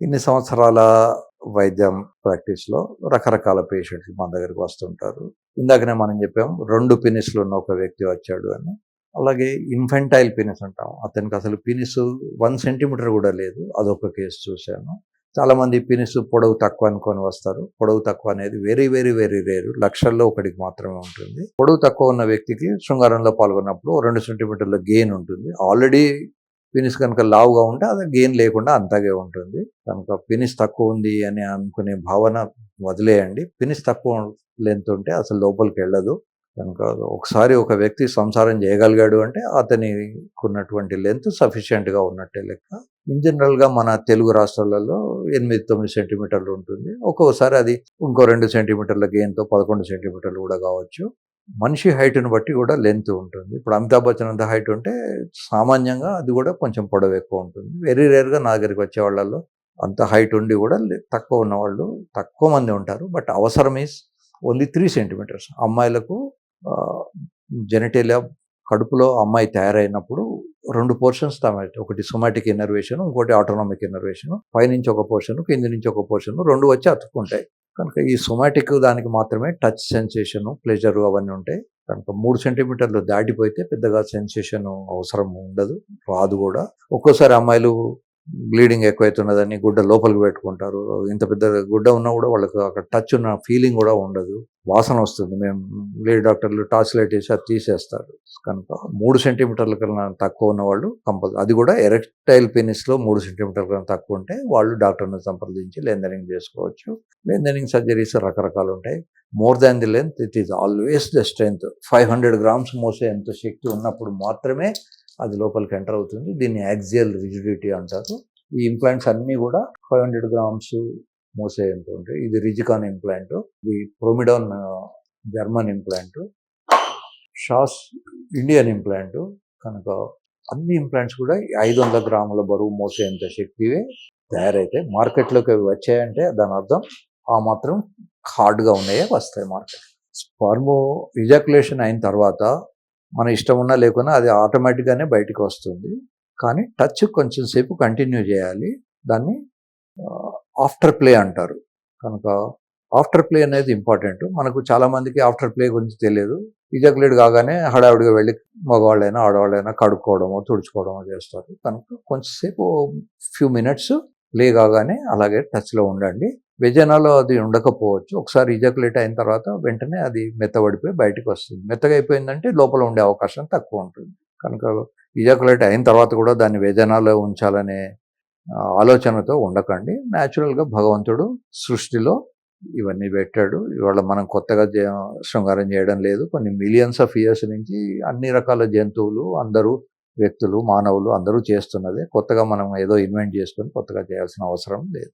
ఇన్ని సంవత్సరాల వైద్యం ప్రాక్టీస్‌లో రకరకాల పేషెంట్లు మన దగ్గరికి వస్తుంటారు. ఇందాకనే మనం చెప్పాం 2 పెనిస్‌లు ఉన్న ఒక వ్యక్తి వచ్చాడు అని. అలాగే ఇన్ఫెంటైల్ పెనిస్ అంటాం. అతనికి అసలు పెనిస్ 1 సెంటీమీటర్ కూడా లేదు. అదొక కేసు చూశాను. చాలామంది పెనిస్ పొడవు తక్కువ అనుకొని వస్తారు. పొడవు తక్కువ అనేది వెరీ, వెరీ, వెరీ రేర్. లక్షల్లో ఒకటికి మాత్రమే ఉంటుంది. పొడవు తక్కువ ఉన్న వ్యక్తికి శృంగారంలో పాల్గొన్నప్పుడు 2 సెంటీమీటర్ల గెయిన్ ఉంటుంది. ఆల్రెడీ పెనిస్ కనుక లావుగా ఉంటే అది గెయిన్ లేకుండా అంతాగే ఉంటుంది. కనుక పెనిస్ తక్కువ ఉంది అని అనుకునే భావన వదిలేయండి. పెనిస్ తక్కువ లెంత్ ఉంటే అసలు లోపలికి వెళ్ళదు. కనుక ఒకసారి ఒక వ్యక్తి సంసారం చేయగలిగాడు అంటే అతనికి ఉన్నటువంటి లెంత్ సఫిషియెంట్గా ఉన్నట్టే లెక్క. ఇన్ జనరల్గా మన తెలుగు రాష్ట్రాలలో 8-9 సెంటీమీటర్లు ఉంటుంది. ఒక్కొక్కసారి అది ఇంకో 2 సెంటీమీటర్ల గెయిన్తో 11 సెంటీమీటర్లు కూడా కావచ్చు. మనిషి హైట్ను బట్టి కూడా లెంత్ ఉంటుంది. ఇప్పుడు అమితాబ్ బచ్చన్ అంత హైట్ ఉంటే సామాన్యంగా అది కూడా కొంచెం పొడవు ఎక్కువ ఉంటుంది. వెరీ రేర్గా నా దగ్గరికి వచ్చే వాళ్ళల్లో అంత హైట్ ఉండి కూడా తక్కువ ఉన్నవాళ్ళు తక్కువ మంది ఉంటారు. బట్ అవసరం ఈస్ ఓన్లీ 3 సెంటీమీటర్స్. అమ్మాయిలకు జెనిటేలియా కడుపులో అమ్మాయి తయారైనప్పుడు 2 పోర్షన్స్ తామేట. ఒకటి సొమాటిక్ ఇన్నర్వేషన్, ఇంకోటి ఆటోనామిక్ ఇన్నర్వేషన్. పైనుంచి ఒక పోర్షన్, కింది నుంచి ఒక పోర్షన్, 2 వచ్చి అతుక్కుంటాయి. కనుక ఈ సొమాటిక్ దానికి మాత్రమే టచ్ సెన్సేషను, ప్లెజరు అవన్నీ ఉంటాయి. కనుక 3 సెంటీమీటర్లు దాటిపోతే పెద్దగా సెన్సేషన్ అవసరం ఉండదు, రాదు కూడా. ఒక్కోసారి అమ్మాయిలు బ్లీడింగ్ ఎక్కువైతున్నదని గుడ్డ లోపలికి పెట్టుకుంటారు. ఇంత పెద్ద గుడ్డ ఉన్నా కూడా వాళ్ళకి అక్కడ టచ్ ఉన్న ఫీలింగ్ కూడా ఉండదు. వాసన వస్తుంది. మేము లేడీ డాక్టర్లు టార్చ్ లైట్ వేసి అది తీసేస్తారు. కనుక 3 సెంటీమీటర్ల కన్నా తక్కువ ఉన్న వాళ్ళు అది కూడా ఎరెక్టైల్ పెనిస్లో 3 సెంటీమీటర్ల కన్నా తక్కువ ఉంటే వాళ్ళు డాక్టర్ని సంప్రదించి లెంథనింగ్ చేసుకోవచ్చు. లెంథనింగ్ సర్జరీస్ రకరకాలు ఉంటాయి. More than the length it is always the strength. 500 grams మోసే ఎంత శక్తి ఉన్నప్పుడు మాత్రమే అది లోపలికి ఎంటర్ అవుతుంది. దీన్ని యాక్సియల్ రిజిడిటీ అంటారు. ఈ ఇంప్లాంట్స్ అన్నీ కూడా 500 grams మోసే ఎంత ఉంటాయి. ఇది రిజికాన్ ఇంప్లాంట్, ఇది ప్రోమిడాన్ జర్మన్ ఇంప్లాంట్, షాస్ ఇండియన్ ఇంప్లాంట్. కనుక అన్ని ఇంప్లాంట్స్ కూడా 500 grams బరువు మోసేంత శక్తివే తయారైతే మార్కెట్లోకి వచ్చాయంటే దాని అర్థం ఆ మాత్రం హార్డ్గా ఉన్నాయే వస్తాయి మార్కెట్. స్పర్మ్ ఇజాక్యులేషన్ అయిన తర్వాత మన ఇష్టం ఉన్నా లేకున్నా అది ఆటోమేటిక్గానే బయటికి వస్తుంది. కానీ టచ్ కొంచెం సేపు కంటిన్యూ చేయాలి. దాన్ని ఆఫ్టర్ ప్లే అంటారు. కనుక ఆఫ్టర్ ప్లే అనేది ఇంపార్టెంట్. మనకు చాలామందికి ఆఫ్టర్ ప్లే గురించి తెలియదు. ఇజాక్యులేట్ కాగానే హడావుడిగా వెళ్ళి మగవాళ్ళైనా ఆడవాళ్ళైనా కడుక్కోవడమో తుడుచుకోవడమో చేస్తారు. కనుక కొంచెంసేపు ఫ్యూ మినిట్స్ ప్లే కాగానే అలాగే టచ్లో ఉండండి. వెజైనాలో అది ఉండకపోవచ్చు. ఒకసారి ఇజాక్యులేట్ అయిన తర్వాత వెంటనే అది మెత్తబడిపోయి బయటకు వస్తుంది. మెత్తగా అయిపోయిందంటే లోపల ఉండే అవకాశం తక్కువ ఉంటుంది. కనుక ఇజాక్యులేట్ అయిన తర్వాత కూడా దాన్ని వెజైనాలో ఉంచాలనే ఆలోచనతో ఉండకండి. న్యాచురల్గా భగవంతుడు సృష్టిలో ఇవన్నీ పెట్టాడు. ఇవాళ మనం కొత్తగా శృంగారం చేయడం లేదు. కొన్ని మిలియన్స్ ఆఫ్ ఇయర్స్ నుంచి అన్ని రకాల జంతువులు, అందరూ వ్యక్తులు, మానవులు అందరూ చేస్తున్నదే. కొత్తగా మనం ఏదో ఇన్వెంట్ చేసుకొని కొత్తగా చేయాల్సిన అవసరం లేదు.